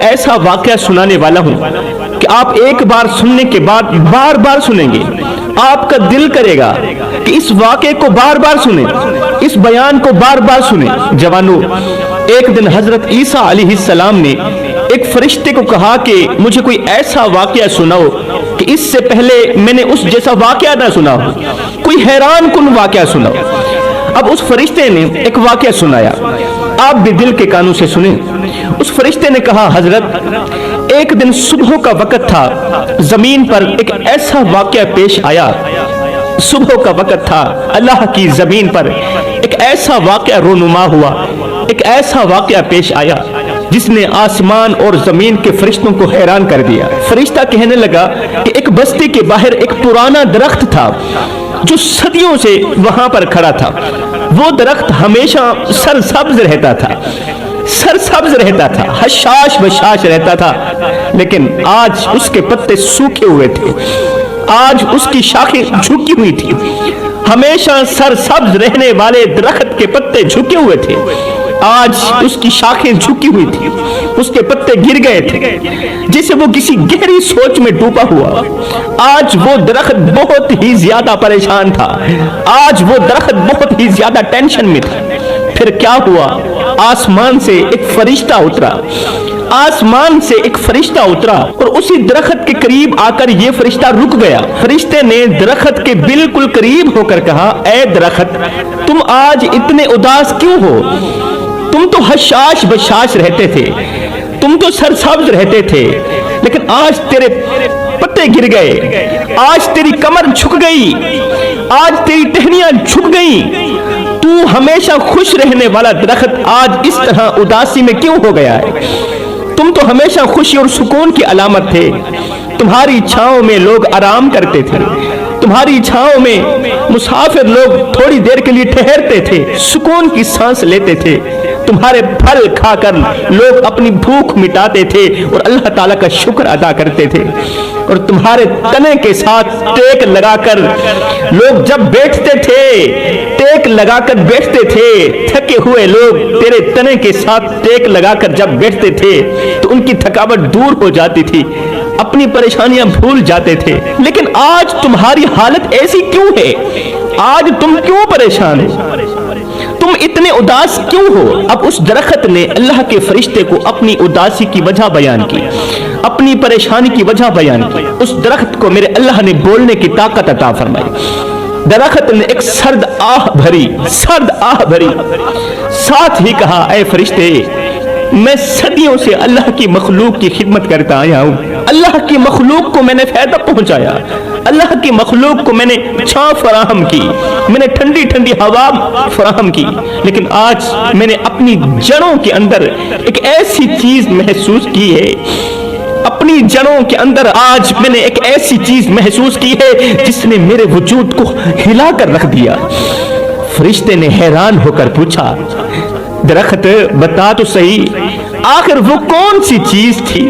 ایسا واقعہ سنانے والا ہوں کہ آپ ایک بار سننے کے بعد بار بار سنیں گے. آپ کا دل کرے گا کہ اس واقعے کو بار بار سنیں, اس بیان کو بار بار سنیں. جوانو, ایک دن حضرت عیسیٰ علیہ السلام نے ایک فرشتے کو کہا کہ مجھے کوئی ایسا واقعہ سناؤ کہ اس سے پہلے میں نے اس جیسا واقعہ نہ سنا ہو, کوئی حیران کن واقعہ سناؤ. اب اس فرشتے نے ایک واقعہ سنایا, آپ بھی دل کے کانوں سے سنیں. اس فرشتے نے کہا, حضرت ایک دن صبح کا وقت تھا, زمین پر ایک ایسا واقعہ پیش آیا. صبح کا وقت تھا, اللہ کی زمین پر ایک ایسا واقعہ رونما ہوا, ایک ایسا واقعہ پیش آیا جس نے آسمان اور زمین کے فرشتوں کو حیران کر دیا. فرشتہ کہنے لگا کہ ایک بستی کے باہر ایک پرانا درخت تھا جو صدیوں سے وہاں پر کھڑا تھا. وہ درخت ہمیشہ سرسبز رہتا تھا, سرسبز رہتا تھا, حشاش بشاش رہتا تھا, لیکن آج اس کے پتے سوکھے ہوئے تھے, آج اس کی شاخیں جھکی ہوئی تھی. ہمیشہ سرسبز رہنے والے درخت کے پتے جھکے ہوئے تھے, آج اس کی شاخیں جھکی ہوئی تھی, اس کے پتے گر گئے تھے جسے وہ کسی گہری سوچ میں ڈوبا ہوا. آج وہ درخت بہت ہی زیادہ پریشان تھا, آج وہ درخت بہت ہی زیادہ ٹینشن میں تھا. پھر کیا ہوا, آسمان سے ایک فرشتہ اترا, آسمان سے ایک فرشتہ اترا اور اسی درخت کے قریب آ کر یہ فرشتہ رک گیا. فرشتے نے درخت کے بالکل قریب ہو کر کہا, اے درخت, تم آج اتنے اداس کیوں ہو؟ تم تو حشاش بشاش رہتے تھے, تم تو سرسبز رہتے تھے, لیکن آج تیرے پتے گر گئے, آج تیری کمر جھک گئی, آج تیری ٹہنیاں جھک گئی. تو ہمیشہ خوش رہنے والا درخت آج اس طرح اداسی میں کیوں ہو گیا ہے؟ تم تو ہمیشہ خوشی اور سکون کی علامت تھے. تمہاری چھاؤں میں لوگ آرام کرتے تھے, تمہاری چھاؤں میں مسافر لوگ تھوڑی دیر کے لیے ٹھہرتے تھے, سکون کی سانس لیتے تھے. تمہارے پھل کھا کر لوگ اپنی بھوک مٹاتے تھے اور اللہ تعالیٰ کا شکر ادا کرتے تھے. اور تمہارے تنے کے ساتھ ٹیک لگا کر لوگ جب بیٹھتے تھے, ٹیک لگا کر بیٹھتے تھے, تھکے ہوئے لوگ تیرے تنے کے ساتھ ٹیک لگا کر جب بیٹھتے تھے تو ان کی تھکاوٹ دور ہو جاتی تھی, اپنی پریشانیاں بھول جاتے تھے. لیکن آج تمہاری حالت ایسی کیوں ہے؟ آج تم کیوں پریشان ہو؟ تم اتنے اداس کیوں ہو؟ اب اس درخت نے اللہ کے فرشتے کو اپنی اداسی کی وجہ بیان کی, اپنی پریشانی کی وجہ بیان کی. اس درخت کو میرے اللہ نے بولنے کی طاقت عطا فرمائی. درخت نے ایک سرد آہ بھری, ساتھ ہی کہا, اے فرشتے, میں صدیوں سے اللہ کی مخلوق کی خدمت کرتا آیا ہوں. اللہ کی مخلوق کو میں نے فائدہ پہنچایا, اللہ کی مخلوق کو میں نے چھاں فراہم کی, میں نے ٹھنڈی ٹھنڈی ہوا فراہم کی. لیکن آج میں نے اپنی جڑوں کے اندر ایک ایسی چیز محسوس کی ہے, اپنی جڑوں کے اندر آج میں نے ایک ایسی چیز محسوس کی ہے جس نے میرے وجود کو ہلا کر رکھ دیا. فرشتے نے حیران ہو کر پوچھا, درخت بتا تو صحیح, آخر وہ کون سی چیز تھی,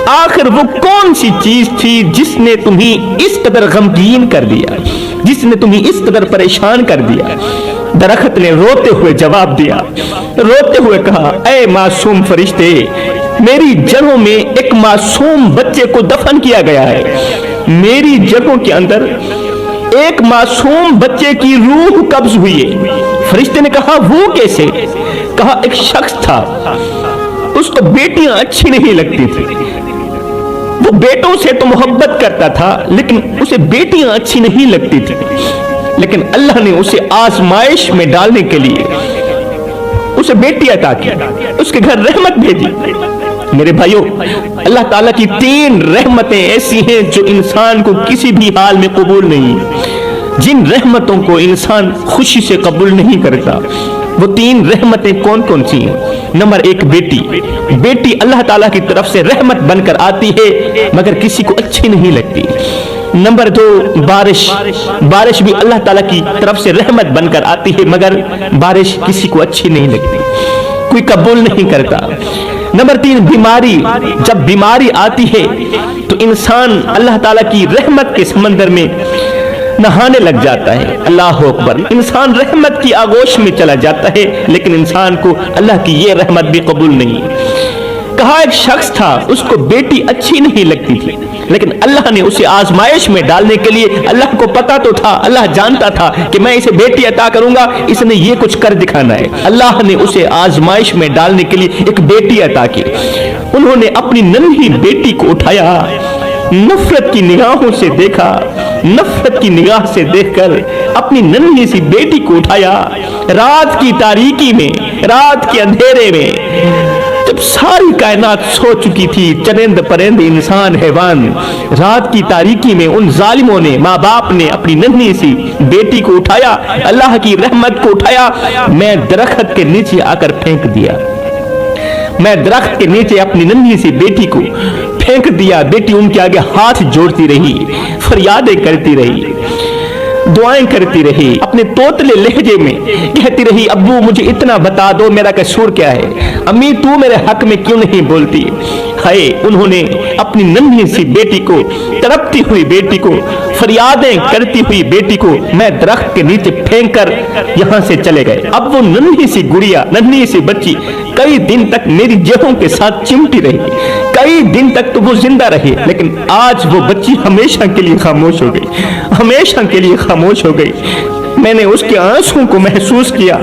آخر وہ کون سی چیز تھی جس نے تمہیں اس قدر غمگین کر دیا, جس نے تمہیں اس قدر پریشان کر دیا؟ درخت نے روتے ہوئے جواب دیا, روتے ہوئے کہا, اے معصوم فرشتے, میری جڑوں میں ایک معصوم بچے کو دفن کیا گیا ہے. میری جڑوں کے اندر ایک معصوم بچے کی روح قبض ہوئی ہے. فرشتے نے کہا, وہ کیسے؟ کہا, ایک شخص تھا, اس کو بیٹیاں اچھی نہیں لگتی تھی, وہ بیٹوں سے تو محبت کرتا تھا لیکن اسے بیٹیاں اچھی نہیں لگتی تھی. لیکن اللہ نے اسے آزمائش میں ڈالنے کے لیے اسے بیٹی عطا کی, اس کے گھر رحمت بھیجی. میرے بھائیوں, اللہ تعالیٰ کی 3 رحمتیں ایسی ہیں جو انسان کو کسی بھی حال میں قبول نہیں, جن رحمتوں کو انسان خوشی سے قبول نہیں کرتا. وہ 3 رحمتیں کون کون سی ہیں؟ نمبر 1, بیٹی. بیٹی اللہ تعالیٰ کی طرف سے رحمت بن کر آتی ہے مگر کسی کو اچھی نہیں لگتی. نمبر 2, بارش. بارش بھی اللہ تعالیٰ کی طرف سے رحمت بن کر آتی ہے مگر بارش کسی کو اچھی نہیں لگتی, کوئی قبول نہیں کرتا. نمبر 3, بیماری. جب بیماری آتی ہے تو انسان اللہ تعالیٰ کی رحمت کے سمندر میں نہانے لگ جاتا ہے. اللہ اکبر, انسان رحمت کی آغوش میں چلا جاتا ہے لیکن انسان کو اللہ کی یہ رحمت بھی قبول نہیں. کہا ایک شخص تھا اس کو بیٹی اچھی نہیں لگتی تھی، لیکن اللہ نے اسے آزمائش میں ڈالنے کے لیے، اللہ کو پتا تو تھا، اللہ جانتا تھا کہ میں اسے بیٹی عطا کروں گا، اس نے یہ کچھ کر دکھانا ہے، اللہ نے اسے آزمائش میں ڈالنے کے لیے ایک بیٹی عطا کی۔ انہوں نے اپنی ننھی بیٹی کو اٹھایا، نفرت کی نگاہوں سے دیکھا، نفرت کی نگاہ سے دیکھ کر اپنی ننھی سی بیٹی کو اٹھایا، رات کی تاریکی میں، رات کے اندھیرے میں، جب ساری کائنات سو چکی تھی، چرند پرند انسان حیوان، رات کی تاریکی میں ان ظالموں نے، ماں باپ نے اپنی ننھی سی بیٹی کو اٹھایا، اللہ کی رحمت کو اٹھایا، میں درخت کے نیچے آ کر پھینک دیا، میں درخت کے نیچے اپنی ننھی سی بیٹی کو پھینک دیا۔ بیٹی ان کے آگے ہاتھ جوڑتی رہی، فریادیں کرتی رہی، دعائیں کرتی رہی، اپنے توتلے لہجے میں کہتی رہی، ابو مجھے اتنا بتا دو میرا قصور کیا ہے، امی تو میرے حق میں کیوں نہیں بولتی۔ ہائے، انہوں نے اپنی ننھی سی بیٹی کو، تڑپتی ہوئی بیٹی کو، فریادیں کرتی ہوئی بیٹی کو میں درخت کے نیچے پھینک کر یہاں سے چلے گئے۔ اب وہ ننھی سی گڑیا، ننھی سی بچی کئی دن تک میری جہوں کے ساتھ چمٹی رہی، کئی دن تک تو وہ زندہ رہی، لیکن آج وہ بچی ہمیشہ کے لیے خاموش ہو گئی، ہمیشہ کے لیے خاموش ہو گئی۔ میں نے اس کے آنسوں کو محسوس کیا،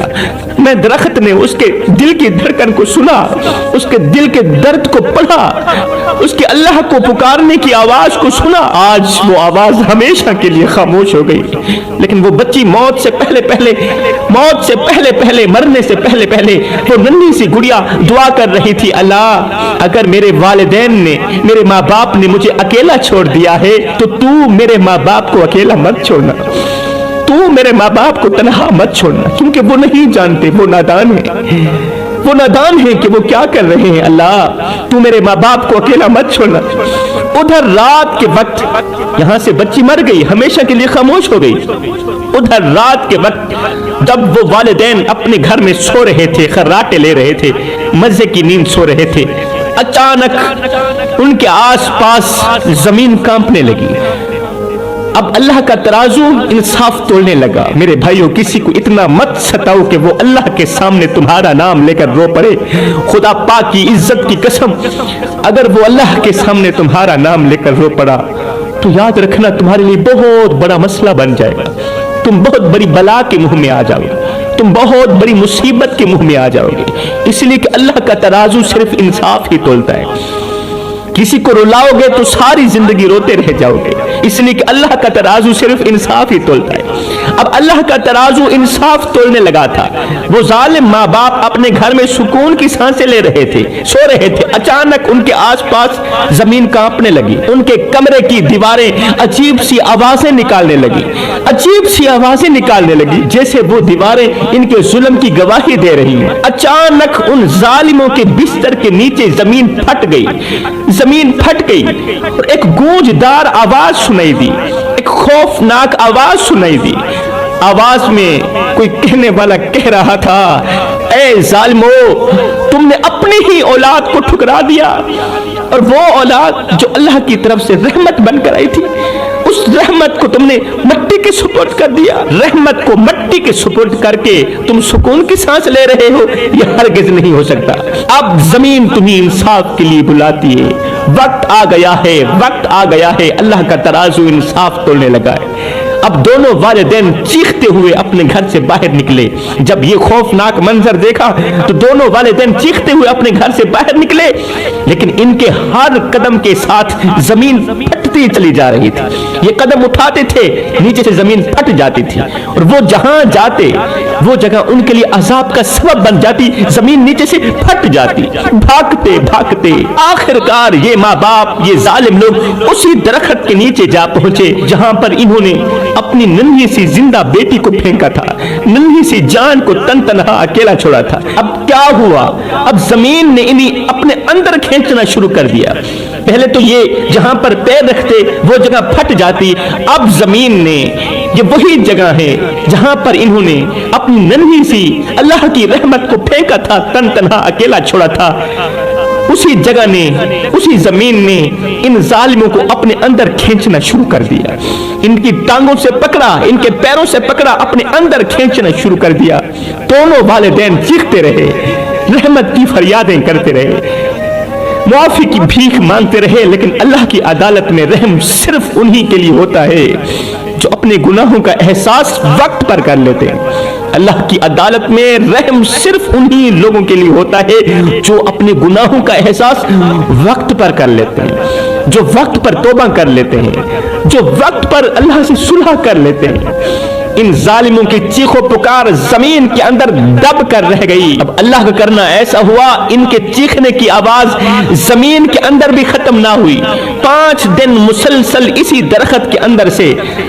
میں درخت نے اس کے دل کی دھڑکن کو سنا، اس کے دل کے درد کو پڑھا، اس کے اللہ کو پکارنے کی آواز کو سنا۔ آج وہ آواز ہمیشہ کے لیے خاموش ہو گئی، لیکن وہ بچی موت سے پہلے پہلے مرنے سے پہلے وہ ننھی سی گڑیا دعا کر رہی تھی، اللہ اگر میرے والدین نے، میرے ماں باپ نے مجھے اکیلا چھوڑ دیا ہے تو تو میرے ماں باپ کو اکیلا مت چھوڑنا، تو میرے ماں باپ کو تنہا مت چھوڑنا، کیونکہ وہ نہیں جانتے، وہ نادان ہیں، وہ نادان ہیں کہ وہ کیا کر رہے ہیں، اللہ تو میرے ماں باپ کو اکیلا مت چھوڑنا۔ ادھر رات کے وقت یہاں سے بچی مر گئی، ہمیشہ کے لیے خاموش ہو گئی۔ ادھر رات کے وقت جب وہ والدین اپنے گھر میں سو رہے تھے، خراٹے لے رہے تھے، مزے کی نیند سو رہے تھے، اچانک ان کے آس پاس زمین کانپنے لگی۔ اب اللہ کا ترازو انصاف تولنے لگا۔ میرے بھائیوں، کسی کو اتنا مت ستاؤ کہ وہ اللہ کے سامنے تمہارا نام لے کر رو پڑے۔ خدا پاک کی عزت کی قسم، اگر وہ اللہ کے سامنے تمہارا نام لے کر رو پڑا تو یاد رکھنا تمہارے لیے بہت بڑا مسئلہ بن جائے گا، تم بہت بڑی بلا کے منہ میں آ جاؤ گے، تم بہت بڑی مصیبت کے منہ میں آ جاؤ گے، اس لیے کہ اللہ کا ترازو صرف انصاف ہی تولتا ہے۔ کسی کو رلاؤ گے تو ساری زندگی روتے رہ جاؤ گے، اس لیے کہ اللہ کا ترازو صرف انصاف ہی تولتا ہے۔ اب اللہ کا ترازو انصاف تولنے لگا تھا۔ وہ ظالم ماں باپ اپنے گھر میں سکون کی سانسیں لے رہے تھے، سو رہے تھے، اچانک ان کے آس پاس زمین کانپنے لگی، ان کے کمرے کی دیواریں عجیب سی آوازیں نکالنے لگی، عجیب سی آوازیں نکالنے لگی، جیسے وہ دیواریں ان کے ظلم کی گواہی دے رہی ہیں۔ اچانک ان ظالموں کے بستر کے نیچے زمین پھٹ گئی، زمین پھٹ گئی اور ایک گونجدار آواز سنائی دی، ایک خوفناک آواز سنائی دی۔ آواز میں کوئی کہنے والا کہہ رہا تھا، اے ظالمو، تم نے اپنی ہی اولاد کو ٹھکرا دیا، اور وہ اولاد جو اللہ کی طرف سے رحمت بن کر آئی تھی، اس رحمت کو تم نے مٹی کے سپرد کر دیا۔ رحمت کو مٹی کے سپرد کر کے تم سکون کی سانس لے رہے ہو، یہ ہرگز نہیں ہو سکتا۔ اب زمین تمہیں انصاف کے لیے بلاتی ہے، وقت آ گیا ہے، وقت آ گیا ہے، اللہ کا ترازو انصاف تولنے لگا ہے۔ اب دونوں والدین چیختے ہوئے اپنے گھر سے باہر نکلے۔ جب یہ خوفناک منظر دیکھا تو دونوں والدین چیختے ہوئے اپنے گھر سے باہر نکلے، لیکن ان کے ہر قدم کے ساتھ زمین پھٹتی چلی جا رہی تھی۔ یہ قدم اٹھاتے تھے، نیچے سے زمین پھٹ جاتی تھی، اور وہ جہاں جاتے وہ جگہ ان کے لیے عذاب کا سبب بن جاتی، زمین نیچے سے پھٹ جاتی۔ بھاگتے بھاگتے آخرکار یہ ماں باپ، یہ ظالم لوگ اسی درخت کے نیچے جا پہنچے جہاں پر انہوں نے اپنی ننھی سی زندہ بیٹی کو پھینکا تھا، ننھی سی جان کو تن تنہا اکیلا چھوڑا تھا۔ اب کیا ہوا؟ اب زمین نے انہیں اپنے اندر کھینچنا شروع کر دیا۔ پہلے تو یہ جہاں پر پیر رکھتے وہ جگہ پھٹ جاتی، اب زمین نے، یہ وہی جگہ ہے جہاں پر انہوں نے اپنی ننھی سی اللہ کی رحمت کو پھینکا تھا، تن تنہا اکیلا چھوڑا تھا، اسی جگہ نے، اسی زمین نے ان ظالموں کو اپنے اندر کھینچنا شروع کر دیا۔ ان کی ٹانگوں سے پکڑا، ان کے پیروں سے پکڑا، اپنے اندر کھینچنا شروع کر دیا۔ دونوں والدین چیختے رہے، رحمت کی فریادیں کرتے رہے، मुआफी की भीख मांगते रहे, लेकिन अल्लाह की अदालत में रहम सिर्फ उन्हीं के लिए होता है जो अपने गुनाहों का एहसास वक्त पर कर लेते हैं। अल्लाह की अदालत में रहम सिर्फ उन्हीं लोगों के लिए होता है जो अपने गुनाहों का एहसास वक्त पर कर लेते हैं, जो वक्त पर तौबा कर लेते हैं, जो वक्त पर अल्लाह से सुलह कर लेते हैं। इन जालिमों की चीखों पुकार जमीन के अंदर दब कर रह गई। अब अल्लाह का करना ऐसा हुआ, इनके चीखने की आवाज जमीन के अंदर भी खत्म ना हुई। 5 दिन मुसलसल इसी दरख्त के अंदर से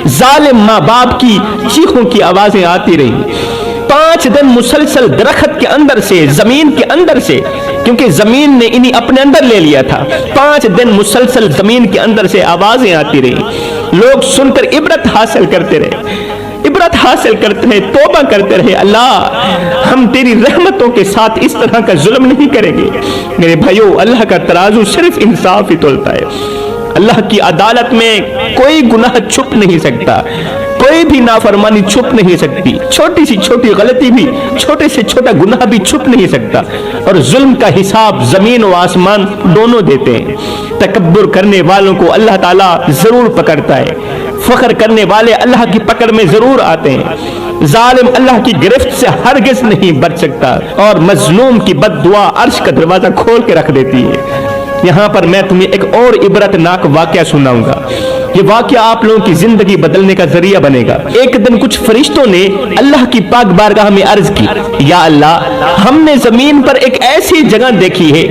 जालिम माँ बाप की चीखों की आवाजें आती रही। 5 दिन मुसलसल दरख्त के अंदर से, जमीन के अंदर से, क्योंकि जमीन ने इन्हीं अपने अंदर ले लिया था। 5 दिन मुसलसल जमीन के अंदर से आवाजें आती रही। लोग सुनकर इबरत हासिल करते रहे, इबरत हासिल करते रहे, तौबा करते रहे। अल्लाह, हम तेरी रहमतों के साथ इस तरह का जुल्म नहीं करेंगे। मेरे भाइयों, अल्लाह का तराजू सिर्फ इंसाफ ही तोलता है। अल्लाह की अदालत में कोई गुनाह छुप नहीं सकता, कोई भी नाफरमानी छुप नहीं सकती, छोटी सी छोटी गलती भी, छोटे से छोटा गुनाह भी छुप नहीं सकता। और जुल्म का हिसाब जमीन और आसमान दोनों देते हैं। तकब्बुर करने वालों को अल्लाह ताला जरूर पकड़ता है, फख्र करने वाले अल्लाह की पकड़ में जरूर आते हैं। जालिम अल्लाह की गिरफ्त से हरगिज नहीं बच सकता, और मजलूम की बद्दुआ अर्श का दरवाजा खोल के रख देती है। यहाँ पर मैं तुम्हें एक और इबरतनाक वाकया सुनाऊंगा। ये वाकया आप लोगों की जिंदगी बदलने का जरिया बनेगा। एक दिन कुछ फरिश्तों ने अल्लाह की पाक बारगाह में अर्ज की, या अल्लाह, हमने जमीन पर एक ऐसी जगह देखी है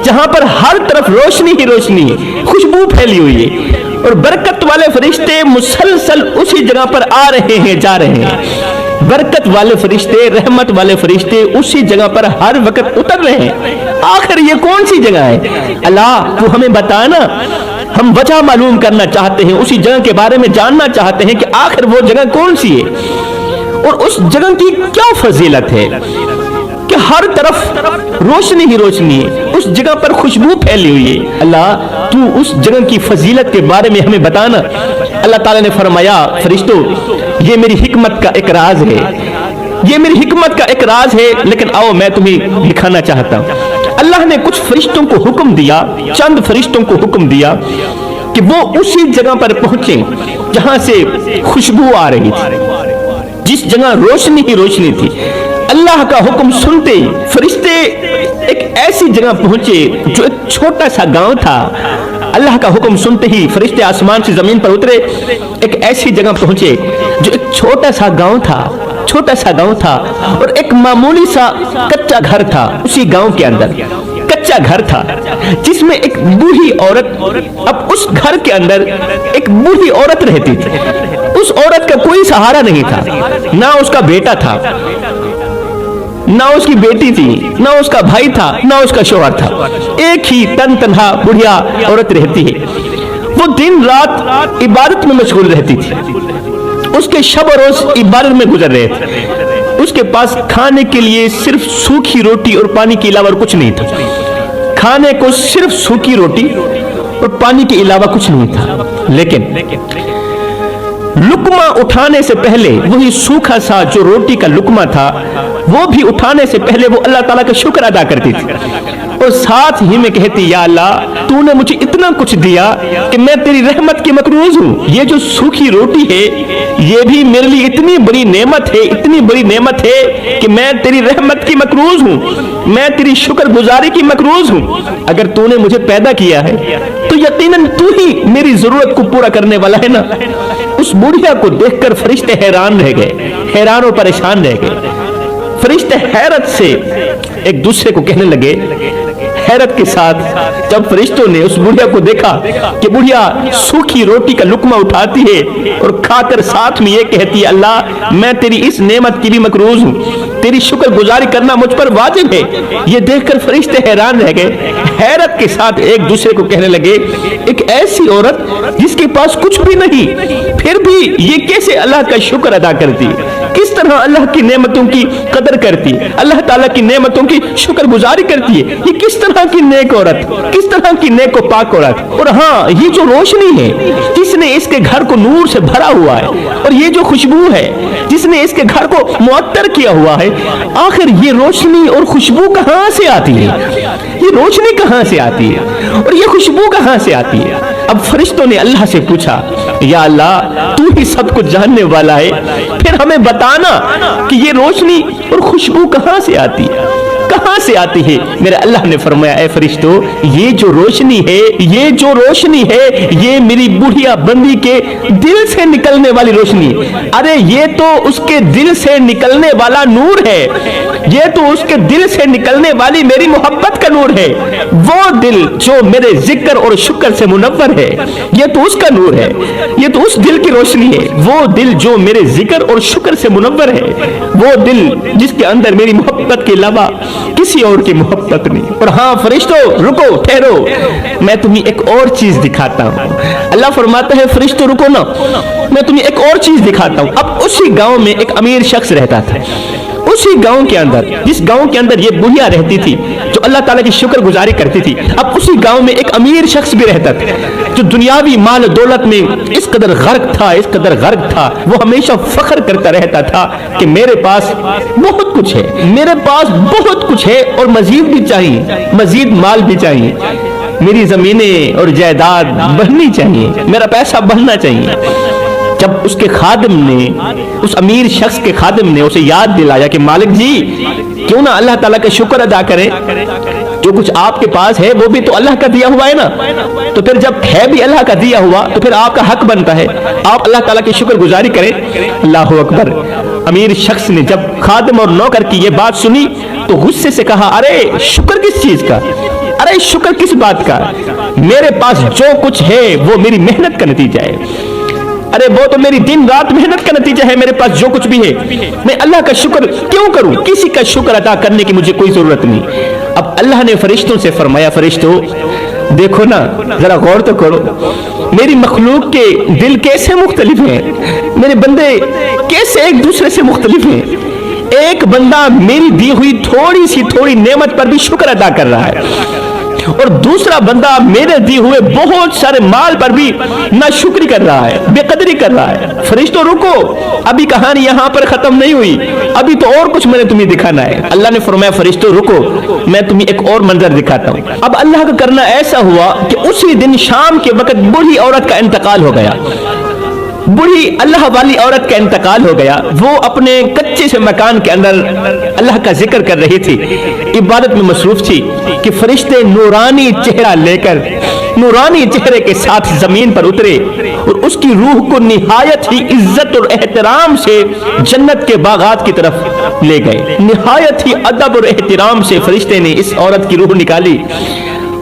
जहां पर हर तरफ रोशनी ही रोशनी है, खुशबू फैली हुई है, और बरकत वाले फरिश्ते मुसलसल उसी जगह पर आ रहे हैं, जा रहे हैं। बरकत वाले फरिश्ते, रहमत वाले फरिश्ते उसी जगह पर हर वक्त उतर रहे हैं। आखिर ये कौन सी जगह है? अल्लाह, तू हमें बता ना, हम वजह मालूम करना चाहते हैं, उसी जगह के बारे में जानना चाहते हैं कि आखिर वो जगह कौन सी है, और उस जगह की क्या फजीलत है कि हर तरफ रोशनी ही रोशनी है, उस जगह पर खुशबू फैली हुई है। अल्लाह, तू उस जगह की फजीलत के बारे में हमें बताना। अल्लाह ताला ने फरमाया, फरिश्तों, ये मेरी हिकमत का एक राज है, ये मेरी हिकमत का एक राज है, लेकिन आओ मैं तुम्हें दिखाना चाहता हूँ। अल्लाह ने कुछ फरिश्तों को हुक्म दिया, चंद फरिश्तों को हुक्म दिया कि वो उसी जगह पर पहुंचे जहां से खुशबू आ रही थी, जिस जगह रोशनी ही रोशनी थी। अल्लाह का हुक्म सुनते ही फरिश्ते एक ऐसी जगह पहुंचे जो एक छोटा सा गांव था। अल्लाह का हुक्म सुनते ही फरिश्ते आसमान से जमीन पर उतरे, एक ऐसी जगह पहुंचे जो एक छोटा सा गांव था, छोटा सा गांव था, और एक मामूली सा कच्चा घर था। उसी गांव के अंदर कच्चा घर था जिसमें एक बूढ़ी औरत, अब उस घर के अंदर एक बूढ़ी औरत रहती थी। उस औरत का कोई सहारा नहीं था, ना उसका बेटा था, ना उसकी बेटी थी, ना उसका भाई था, ना उसका शौहर था। एक ही तनहा बुढ़िया औरत रहती है। वो दिन रात इबादत में मशगूल रहती थी, उसके शब और रोज इबादत में गुजर रहे थे। उसके पास खाने के लिए सिर्फ सूखी रोटी और पानी के अलावा कुछ नहीं था। खाने को सिर्फ सूखी रोटी और पानी के अलावा कुछ नहीं था। लेकिन लुकमा उठाने से पहले, वही सूखा सा जो रोटी का लुकमा था, वो भी उठाने से पहले वो अल्लाह ताला का शुक्र अदा करती थी, और साथ ही में कहती, या अल्लाह, तूने मुझे इतना कुछ दिया कि मैं तेरी रहमत की मकरूज हूँ। ये जो सूखी रोटी है, ये भी मेरे लिए इतनी बड़ी नेमत है, इतनी बड़ी नेमत है कि मैं तेरी रहमत की मकरूज हूँ, मैं तेरी शुक्रगुजारी की मकरूज हूँ। अगर तूने मुझे पैदा किया है तो यकीनन तू ही मेरी जरूरत को पूरा करने वाला है ना। उस बुढ़िया को देखकर फरिश्ते हैरान रह गए, हैरान और परेशान रह गए। फरिश्ते हैरत से एक दूसरे को कहने लगे, हैरत के साथ जब फरिश्तों ने उस बुढ़िया को देखा कि बुढ़िया सूखी रोटी का लुकमा उठाती है और खाकर साथ में ये कहती है, अल्लाह, मैं तेरी इस नेमत की भी मकरूज हूँ, तेरी शुक्रगुजारी करना मुझ पर वाजिब है। ये देखकर फरिश्ते हैरान रह गए, हैरत के साथ एक दूसरे को कहने लगे, एक ऐसी औरत जिसके पास कुछ भी नहीं, फिर भी ये कैसे अल्लाह का शुक्र अदा करती है। किस तरह अल्लाह की नेमतों की कदर करती है, अल्लाह ताला की नेमतों की शुक्रगुजारी करती है। ये किस तरह की नेक औरत, किस तरह की नेक व पाक औरत। और हाँ, ये जो रोशनी है जिसने इसके घर को नूर से भरा हुआ है, और ये जो खुशबू है जिसने इसके घर को मुअत्तर किया हुआ है, आखिर ये रोशनी और खुशबू कहां से आती है? ये रोशनी कहां से आती है और ये खुशबू कहां से आती है? अब फरिश्तों ने अल्लाह से पूछा, या अल्लाह तू ही सब कुछ जानने वाला है, फिर हमें बताना कि ये रोशनी और खुशबू कहां से आती है, कहां से आती है? मेरे अल्लाह ने फरमाया, ऐ फरिश्तों, ये जो रोशनी है, ये जो रोशनी है, ये मेरी बुढ़िया बंदी के दिल से निकलने वाली रोशनी है। अरे ये तो उसके दिल से निकलने वाला नूर है, ये तो उसके दिल से निकलने वाली मेरी मोहब्बत का नूर है। वो दिल जो मेरे जिक्र और शुक्र से मुनव्वर है, ये तो उसका नूर है, ये तो उस दिल की रोशनी है। वो दिल जो मेरे जिक्र और शुक्र से मुनव्वर है, वो दिल जिसके अंदर मेरी मोहब्बत के अलावा किसी और की मोहब्बत नहीं। और हाँ फरिश्तों, रुको, ठहरो, मैं तुम्हें एक और चीज दिखाता हूँ। अल्लाह फरमाता है, फरिश्तों रुको ना, मैं तुम्हें एक और चीज दिखाता हूँ। अब उसी गांव में एक अमीर शख्स रहता था, उसी गांव के अंदर, जिस गांव के अंदर ये बुढ़िया रहती थी जो अल्लाह ताला की शुक्र गुजारी करती थी, अब उसी गांव में एक अमीर शख्स भी रहता था जो दुनियावी माल दौलत में इस कदर गर्क था, इस कदर गर्क था। वो हमेशा फख्र करता रहता था कि मेरे पास बहुत कुछ है, मेरे पास बहुत कुछ है और मजीद भी चाहिए, मजीद माल भी चाहिए, मेरी जमीनें और जायदाद बढ़नी चाहिए, मेरा पैसा बढ़ना चाहिए। जब उसके खादिम ने, उस अमीर शख्स के खादिम ने उसे याद दिलाया कि मालिक जी, क्यों ना अल्लाह ताला का शुक्र अदा करें, जो कुछ आपके पास है वो भी तो अल्लाह का दिया हुआ है ना, तो फिर जब है भी अल्लाह का दिया हुआ तो फिर आपका हक बनता है आप अल्लाह ताला की शुक्र गुजारी करें। अल्लाह अकबर। अमीर शख्स ने जब खादिम और नौकर की ये बात सुनी तो गुस्से से कहा, अरे शुक्र किस चीज का, अरे शुक्र किस बात का, मेरे पास जो कुछ है वो मेरी मेहनत का नतीजा है, अरे वो तो मेरी दिन रात मेहनत का नतीजा है, मेरे पास जो कुछ भी है मैं अल्लाह का शुक्र क्यों करूं, किसी का शुक्र अदा करने की मुझे कोई जरूरत नहीं। अब अल्लाह ने फरिश्तों से फरमाया, फरिश्तों देखो ना, जरा गौर तो करो, मेरी मखलूक के दिल कैसे मुख्तलिफ हैं, मेरे बंदे कैसे एक दूसरे से मुख्तलिफ हैं। एक बंदा मेरी दी हुई थोड़ी सी थोड़ी नेमत पर भी शुक्र अदा कर रहा है, और दूसरा बंदा मेरे दिए हुए बहुत सारे माल पर भी नाशुक्री कर रहा है, बेकदरी कर रहा है। फरिश्तों रुको, अभी कहानी यहां पर खत्म नहीं हुई, अभी तो और कुछ मैंने तुम्हें दिखाना है। अल्लाह ने फरमाया, फरिश्तों रुको, मैं तुम्हें एक और मंजर दिखाता हूं। अब अल्लाह का करना ऐसा हुआ कि उसी दिन शाम के वक्त बूढ़ी औरत का इंतकाल हो गया, बूढ़ी अल्लाह वाली औरत का इंतकाल हो गया। वो अपने कच्चे से मकान के अंदर अल्लाह का जिक्र कर रही थी, इबादत में मसरूफ थी कि फरिश्ते नूरानी चेहरा लेकर नूरानी चेहरे के साथ जमीन पर उतरे और उसकी रूह को निहायत ही इज्जत और एहतराम से जन्नत के बागात की तरफ ले गए। निहायत ही अदब और एहतराम से फरिश्ते ने इस औरत की रूह निकाली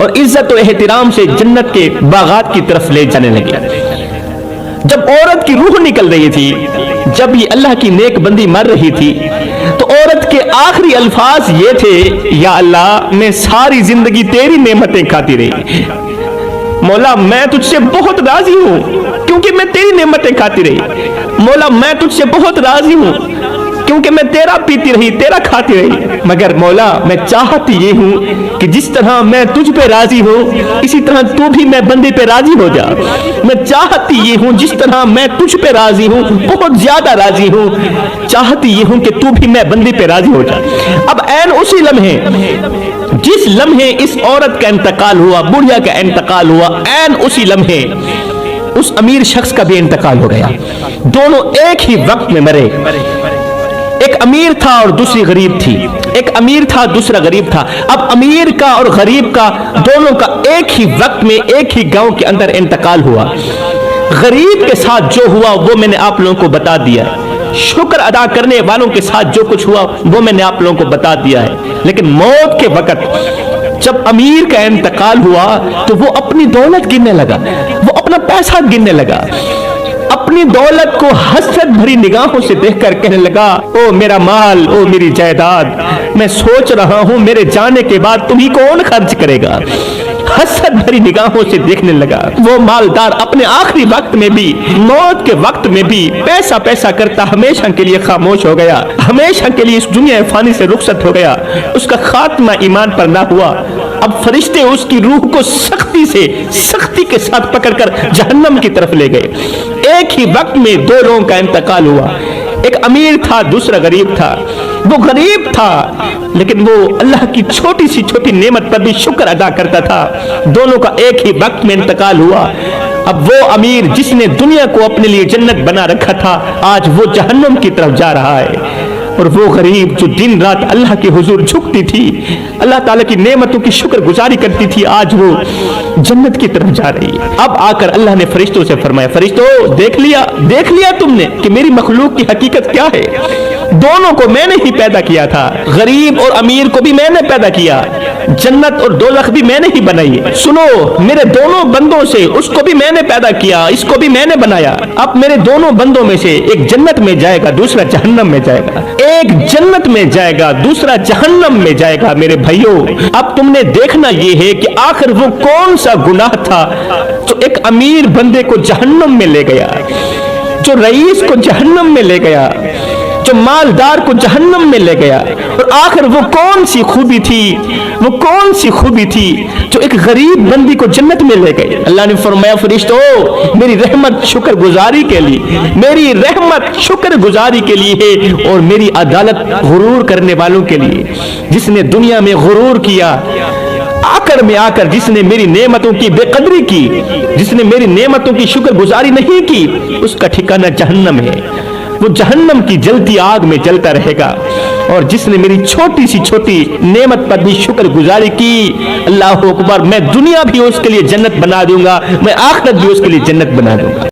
और इज्जत और एहतराम से जन्नत के बागात की तरफ ले जाने लगे। जब औरत की रूह निकल रही थी, जब ये अल्लाह की नेक बंदी मर रही थी, तो औरत के आखिरी अल्फाज ये थे, या अल्लाह मैं सारी जिंदगी तेरी नेमतें खाती रही, मौला मैं तुझसे बहुत राजी हूं क्योंकि मैं तेरी नेमतें खाती रही, मौला मैं तुझसे बहुत राजी हूं क्योंकि मैं तेरा पीती रही, तेरा खाती रही, मगर मौला मैं चाहती ये हूं कि जिस तरह मैं तुझ पे राजी हूं इसी तरह तू भी मैं बंदे पे राजी हो जा। मैं चाहती ये हूं जिस तरह मैं तुझ पे राजी हूं, बहुत ज्यादा राजी हूं, चाहती ये हूं कि तू भी मैं बंदे पे राजी हो जा। अब ऐन उसी लम्हे, जिस लम्हे इस औरत का इंतकाल हुआ, बुढ़िया का इंतकाल हुआ, ऐन उसी लम्हे उस अमीर शख्स का भी इंतकाल हो गया। दोनों एक ही वक्त में मरे। एक अमीर था और दूसरी गरीब थी, एक अमीर था दूसरा गरीब था। अब अमीर का और गरीब का दोनों का एक ही वक्त में एक ही गांव के अंदर इंतकाल हुआ। गरीब के साथ जो हुआ वो मैंने आप लोगों को बता दिया, शुक्र अदा करने वालों के साथ जो कुछ हुआ वो मैंने आप लोगों को बता दिया है। लेकिन मौत के वक्त जब अमीर का इंतकाल हुआ तो वो अपनी दौलत गिनने लगा, वो अपना पैसा गिनने लगा, अपनी दौलत को हसरत भरी निगाहों से देखकर कहने लगा, ओ मेरा माल, ओ मेरी जायदाद, मैं सोच रहा हूं मेरे जाने के बाद तुम्ही कौन खर्च करेगा। हसरत भरी निगाहों से देखने लगा। वो मालदार अपने आखिरी वक्त में भी, मौत के वक्त में भी पैसा पैसा करता हमेशा के लिए खामोश हो गया, हमेशा के लिए इस दुनिया फानी से रुखसत हो गया। उसका खात्मा ईमान पर ना हुआ। अब फरिश्ते उसकी रूह को सख्ती के साथ पकड़कर जहन्नम की तरफ ले गए। एक ही वक्त में दो लोगों का इंतकाल हुआ। एक अमीर था, दूसरा गरीब था। वो गरीब था लेकिन वो अल्लाह की छोटी सी छोटी नेमत पर भी शुक्र अदा करता था। दोनों का एक ही वक्त में इंतकाल हुआ। अब वो अमीर जिसने दुनिया को अपने लिए जन्नत बना रखा था, आज वो जहन्नम की तरफ जा रहा है। और वो गरीब जो दिन रात अल्लाह के हुजूर झुकती थी, अल्लाह ताला की नेमतों की शुक्र गुजारी करती थी, आज वो जन्नत की तरफ जा रही है। अब आकर अल्लाह ने फरिश्तों से फरमाया, फरिश्तों देख लिया तुमने कि मेरी मखलूक की हकीकत क्या है। दोनों को मैंने ही पैदा किया था, गरीब और अमीर को भी मैंने पैदा किया, जन्नत और दोज़ख भी मैंने ही बनाई है। सुनो, मेरे दोनों बंदों से उसको भी मैंने पैदा किया, इसको भी मैंने बनाया। अब मेरे दोनों बंदों में से एक जन्नत में जाएगा, दूसरा जहन्नम में जाएगा। एक जन्नत में जाएगा, दूसरा जहन्नम में जाएगा। मेरे भाइयों, अब तुमने देखना यह है कि आखिर वो कौन सा गुनाह था जो एक अमीर बंदे को जहन्नम में ले गया, जो रईस को जहन्नम में ले गया, जो मालदार को जहन्नम में ले गया। और आखिर वो कौन सी खूबी थी जो एक गरीब बंदी को जन्नत में ले गई। अल्लाह ने फरमाया, फरिश्तों मेरी रहमत शुक्र गुजारी के लिए है और मेरी अदालत गुरूर करने वालों के लिए। जिसने दुनिया में गुरूर किया, आकर जिसने मेरी नेमतों की बेकदरी की, जिसने मेरी नेमतों की शुक्र गुजारी नहीं की, उसका ठिकाना जहन्नम है। वो जहन्नम की जलती आग में जलता रहेगा। और जिसने मेरी छोटी सी छोटी नेमत पर भी शुक्र गुजारी की, अल्लाह अकबर, मैं दुनिया भी उसके लिए जन्नत बना दूंगा, मैं आखिरत भी उसके लिए जन्नत बना दूंगा।